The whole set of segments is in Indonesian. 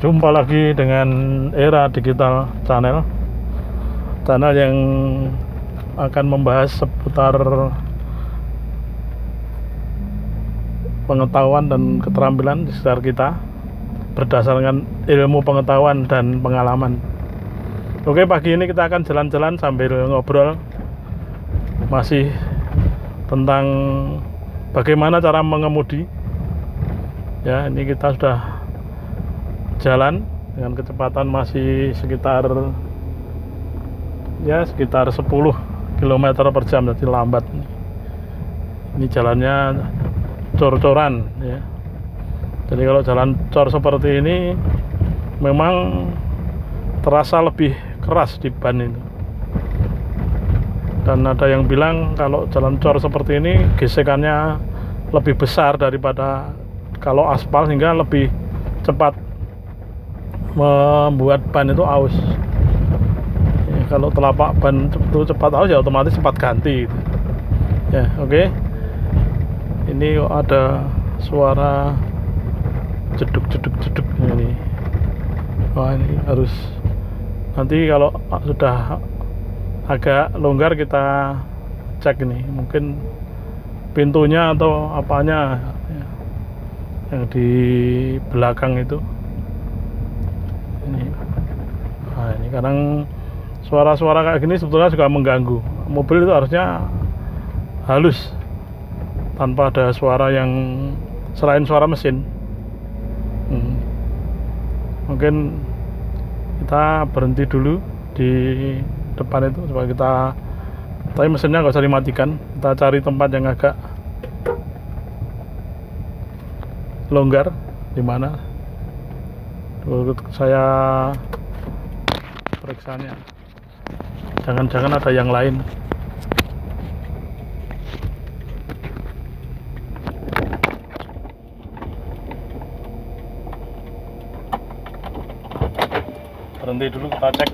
Jumpa lagi dengan Era Digital Channel yang akan membahas seputar pengetahuan dan keterampilan di sekitar kita berdasarkan ilmu pengetahuan dan pengalaman. Oke, pagi ini kita akan jalan-jalan sambil ngobrol masih tentang bagaimana cara mengemudi. Ya, ini kita sudah jalan dengan kecepatan masih sekitar 10 km per jam, jadi lambat. Ini jalannya cor-coran ya. Jadi kalau jalan cor seperti ini memang terasa lebih keras di ban itu. Dan ada yang bilang kalau jalan cor seperti ini gesekannya lebih besar daripada kalau aspal, sehingga lebih cepat membuat ban itu aus. Ya, kalau telapak ban itu cepat aus ya otomatis cepat ganti gitu. Ya, oke. Ini ada suara jeduk ini. Wah, ini harus nanti kalau sudah agak longgar kita cek ini, mungkin pintunya atau apanya ya, yang di belakang itu. Ini kadang suara-suara kayak gini sebetulnya juga mengganggu. Mobil itu harusnya halus tanpa ada suara yang selain suara mesin. Mungkin kita berhenti dulu di depan itu supaya tapi mesinnya nggak usah dimatikan. Kita cari tempat yang agak longgar di mana. Dulu saya periksanya, jangan-jangan ada yang lain. Berhenti dulu, kita cek.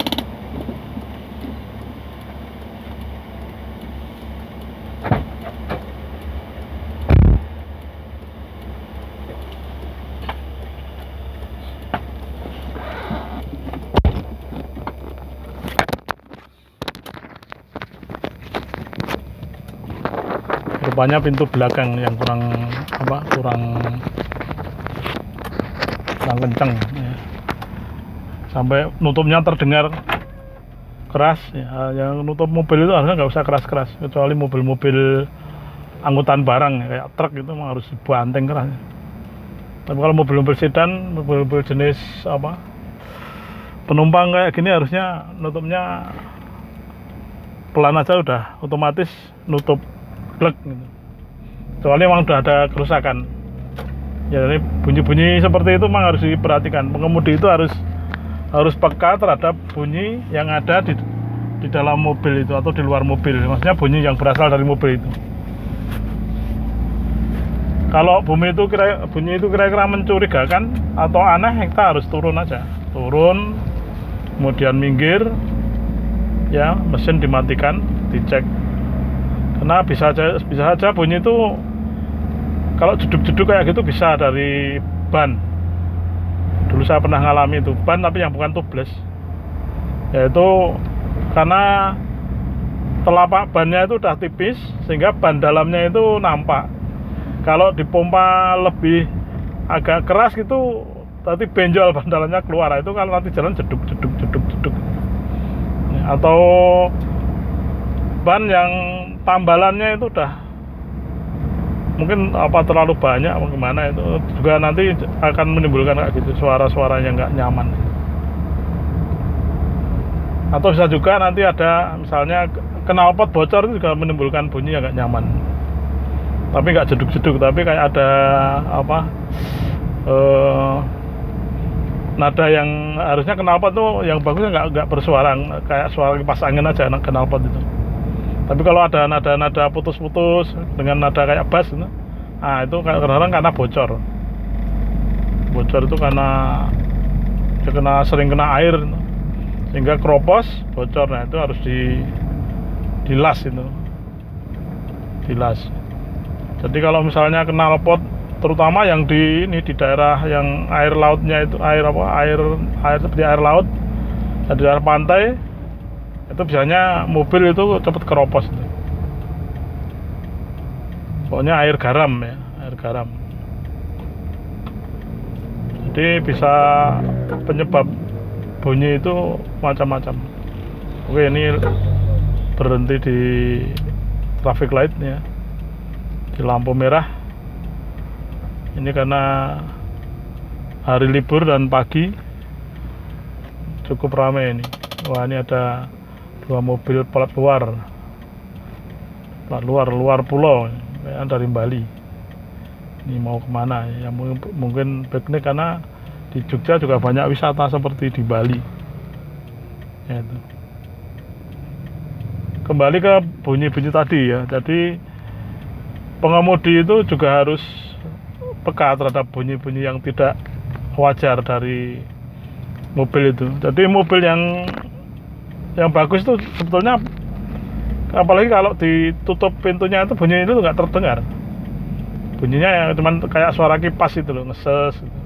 Rupanya pintu belakang yang kurang kencang ya. Sampai nutupnya terdengar keras ya. Yang nutup mobil itu harusnya nggak usah keras-keras, kecuali mobil-mobil angkutan barang ya, kayak truk itu memang harus dibanting keras. Tapi kalau mobil-mobil sedan, mobil-mobil jenis penumpang kayak gini, harusnya nutupnya pelan aja, udah otomatis nutup glek gitu. Kecuali memang udah ada kerusakan ya. Jadi bunyi-bunyi seperti itu memang harus diperhatikan. Pengemudi itu harus peka terhadap bunyi yang ada di dalam mobil itu atau di luar mobil. Maksudnya bunyi yang berasal dari mobil itu. Kalau bunyi itu kira-kira mencurigakan atau aneh, kita harus turun aja. Turun, kemudian minggir ya, mesin dimatikan, dicek. Karena bisa saja bunyi itu kalau jeduk-jeduk kayak gitu bisa dari ban. Dulu saya pernah ngalami itu, ban tapi yang bukan tubeless. Yaitu karena telapak bannya itu udah tipis sehingga ban dalamnya itu nampak. Kalau dipompa lebih agak keras gitu, nanti benjol ban dalamnya keluar. Itu kalau nanti jalan jeduk. Atau ban yang tambalannya itu udah mungkin terlalu banyak atau gimana, itu juga nanti akan menimbulkan kayak gitu, suara-suara yang nggak nyaman. Atau bisa juga nanti ada misalnya knalpot bocor, itu juga menimbulkan bunyi yang nggak nyaman, tapi nggak jeduk-jeduk, tapi kayak ada nada yang harusnya knalpot tuh yang bagusnya nggak bersuara, kayak suara kipas angin aja knalpot itu. Tapi kalau ada nada-nada putus-putus dengan nada kayak bass gitu, itu kadang-kadang karena bocor itu karena sering kena air gitu, sehingga kropos bocor. Nah, itu harus dilas itu. Jadi kalau misalnya knalpot terutama yang di daerah yang air lautnya itu air seperti air laut, di daerah pantai itu biasanya mobil itu cepat keropos. Pokoknya air garam ya, air garam. Jadi bisa penyebab bunyi itu macam-macam. Oke, ini berhenti di traffic light ya, di lampu merah. Ini karena hari libur dan pagi cukup ramai ini. Wah, ini ada 2 mobil plat luar pulau ya, dari Bali. Ini mau kemana ya? Mungkin piknik, karena di Jogja juga banyak wisata seperti di Bali ya, itu. Kembali ke bunyi-bunyi tadi ya. Jadi pengemudi itu juga harus peka terhadap bunyi-bunyi yang tidak wajar dari mobil itu. Jadi mobil yang bagus itu sebetulnya, apalagi kalau ditutup pintunya, itu bunyi itu nggak terdengar. Bunyinya yang cuman kayak suara kipas itu loh, ngeses gitu.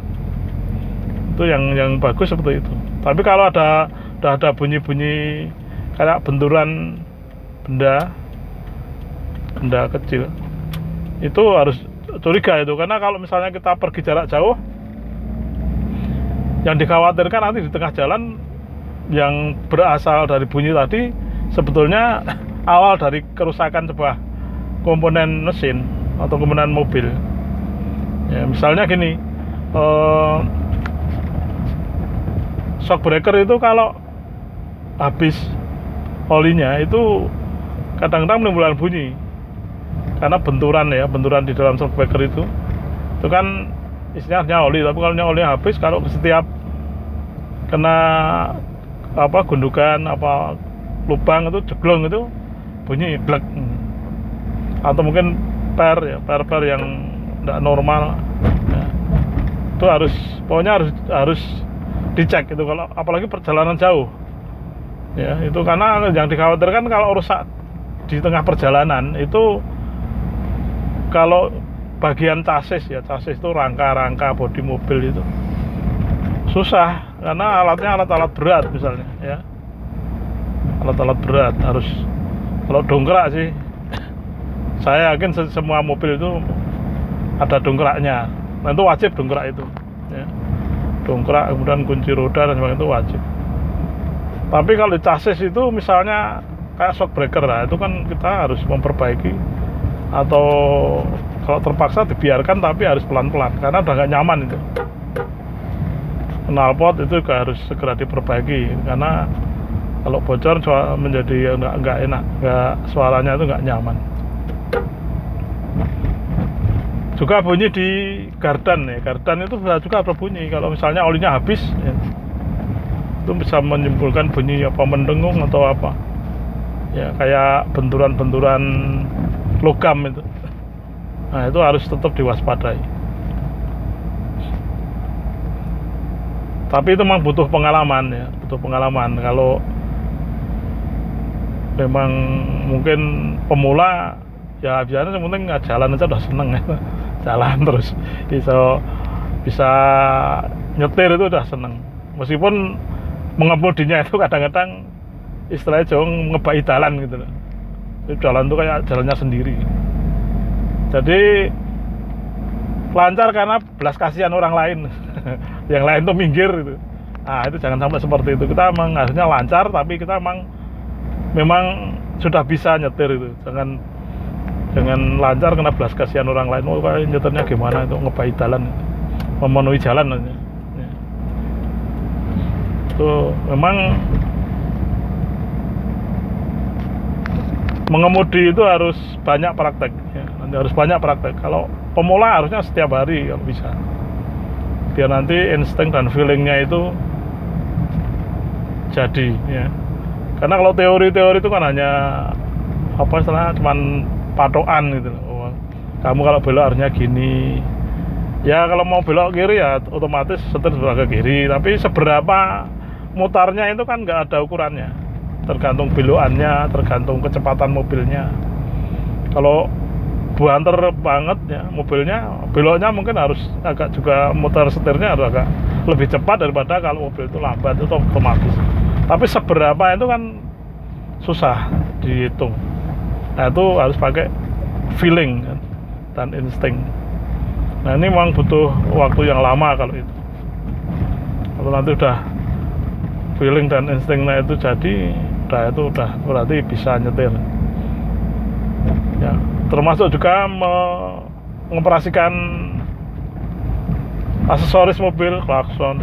Itu yang bagus seperti itu. Tapi kalau udah ada bunyi-bunyi kayak benturan benda kecil, itu harus curiga itu. Karena kalau misalnya kita pergi jarak jauh, yang dikhawatirkan nanti di tengah jalan yang berasal dari bunyi tadi sebetulnya awal dari kerusakan sebuah komponen mesin atau komponen mobil ya. Misalnya gini, shock breaker itu kalau habis olinya itu kadang-kadang menimbulkan bunyi karena benturan di dalam shock breaker itu kan istilahnya oli. Tapi kalau oli habis, kalau setiap kena gundukan lubang itu jeglong, itu bunyi blek. Atau mungkin per yang tidak normal ya. Itu harus dicek itu, kalau apalagi perjalanan jauh ya. Itu karena yang dikhawatirkan kalau rusak di tengah perjalanan itu, kalau bagian chassis itu rangka bodi mobil itu susah, karena alatnya alat berat misalnya ya, alat berat harus. Kalau dongkrak sih saya yakin semua mobil itu ada dongkraknya. Nah, itu wajib dongkrak itu ya. Dongkrak, kemudian kunci roda dan sebagainya itu wajib. Tapi kalau di chassis itu misalnya kayak shock breaker, lah itu kan kita harus memperbaiki, atau kalau terpaksa dibiarkan tapi harus pelan-pelan karena udah nggak nyaman itu. Knalpot itu juga harus segera diperbaiki, karena kalau bocor menjadi nggak enak, suaranya itu nggak nyaman. Juga bunyi di gardan ya, gardan itu juga berbunyi kalau misalnya olinya habis ya. Itu bisa menimbulkan bunyi mendengung atau apa ya, kayak benturan logam itu. Nah, itu harus tetap diwaspadai. Tapi itu memang butuh pengalaman ya, Kalau memang mungkin pemula ya, biasanya yang penting jalan aja udah seneng ya. Jalan terus bisa nyetir itu udah seneng. Meskipun mengemudinya itu kadang-kadang istilahnya Jawa ngebai jalan gitu loh. Jalan itu kayak jalannya sendiri. Jadi lancar karena belas kasihan orang lain. Yang lain tuh minggir gitu. Nah, itu jangan sampai seperti itu. Kita memang harusnya lancar, tapi kita memang sudah bisa nyetir itu. Jangan lancar karena belas kasihan orang lain. Oh, kayak nyetirnya gimana itu, ngebai jalan, memenuhi jalan aja. Ya. Itu memang mengemudi itu harus banyak praktek ya. Harus banyak praktek. Kalau pemula harusnya setiap hari kalau bisa, biar nanti insting dan feelingnya itu jadi ya. Karena kalau teori-teori itu kan hanya istilahnya cuman patokan gitu loh. Oh, kamu kalau belok harusnya gini ya, kalau mau belok kiri ya otomatis setir sebelah ke kiri. Tapi seberapa mutarnya itu kan nggak ada ukurannya, tergantung belokannya, tergantung kecepatan mobilnya. Kalau buanter banget ya mobilnya, beloknya mungkin harus agak juga muter setirnya harus agak lebih cepat daripada kalau mobil itu lambat, itu otomatis. Tapi seberapa itu kan susah dihitung. Nah itu harus pakai feeling kan, dan insting. Nah ini memang butuh waktu yang lama kalau itu. Kalau nanti udah feeling dan instingnya itu jadi, itu udah berarti bisa nyetir. Ya, termasuk juga mengoperasikan aksesoris mobil, klakson,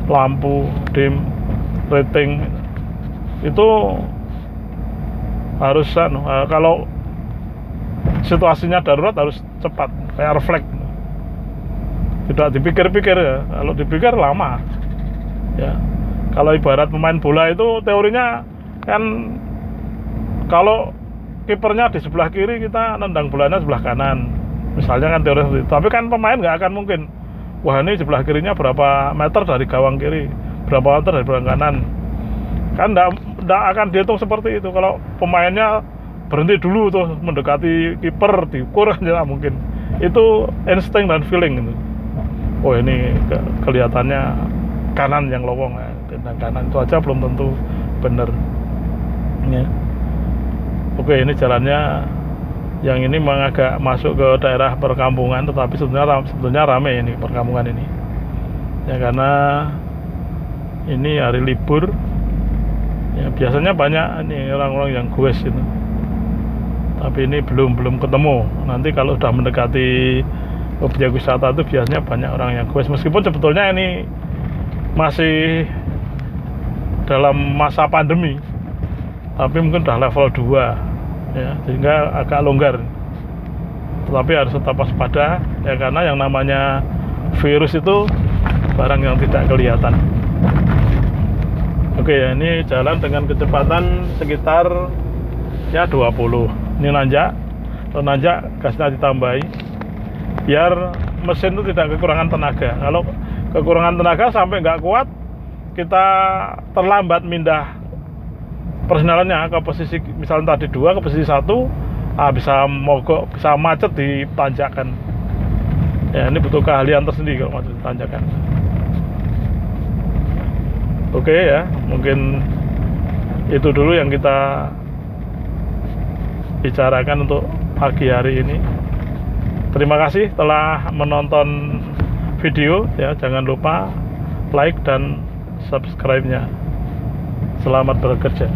lampu, dim, rating, itu harus kalau situasinya darurat harus cepat, kayak refleks, tidak dipikir-pikir ya. Kalau dipikir lama ya. Kalau ibarat pemain bola itu teorinya kan, kalau kipernya di sebelah kiri, kita nendang bolanya sebelah kanan misalnya kan, teori itu. Tapi kan pemain nggak akan mungkin, wah ini sebelah kirinya berapa meter dari gawang kiri, berapa meter dari gawang kanan, kan nggak akan dihitung seperti itu. Kalau pemainnya berhenti dulu tuh mendekati kiper, diukur kan nggak mungkin. Itu insting dan feeling itu. Oh ini kelihatannya kanan yang lowong ya, tendang kanan, itu aja belum tentu bener ya. Oke, ini jalannya yang ini memang agak masuk ke daerah perkampungan, tetapi sebetulnya ramai ini perkampungan ini ya, karena ini hari libur ya. Biasanya banyak ini orang-orang yang goes itu, tapi ini belum ketemu. Nanti kalau udah mendekati objek wisata itu biasanya banyak orang yang goes, meskipun sebetulnya ini masih dalam masa pandemi, tapi mungkin udah level 2 ya, sehingga agak longgar. Tetapi harus tetap waspada ya, karena yang namanya virus itu barang yang tidak kelihatan. Oke ya, ini jalan dengan kecepatan sekitar ya 20. Ini nanjak, kalau nanjak gasnya ditambahi biar mesin itu tidak kekurangan tenaga. Kalau kekurangan tenaga sampai nggak kuat, kita terlambat mindah persenalannya ke posisi, misalnya tadi 2 ke posisi 1, bisa mogok, bisa macet di tanjakan ya. Ini butuh keahlian tersendiri kalau macet di tanjakan. Oke ya, mungkin itu dulu yang kita bicarakan untuk pagi hari ini. Terima kasih telah menonton video ya, jangan lupa like dan subscribe-nya. Selamat bekerja.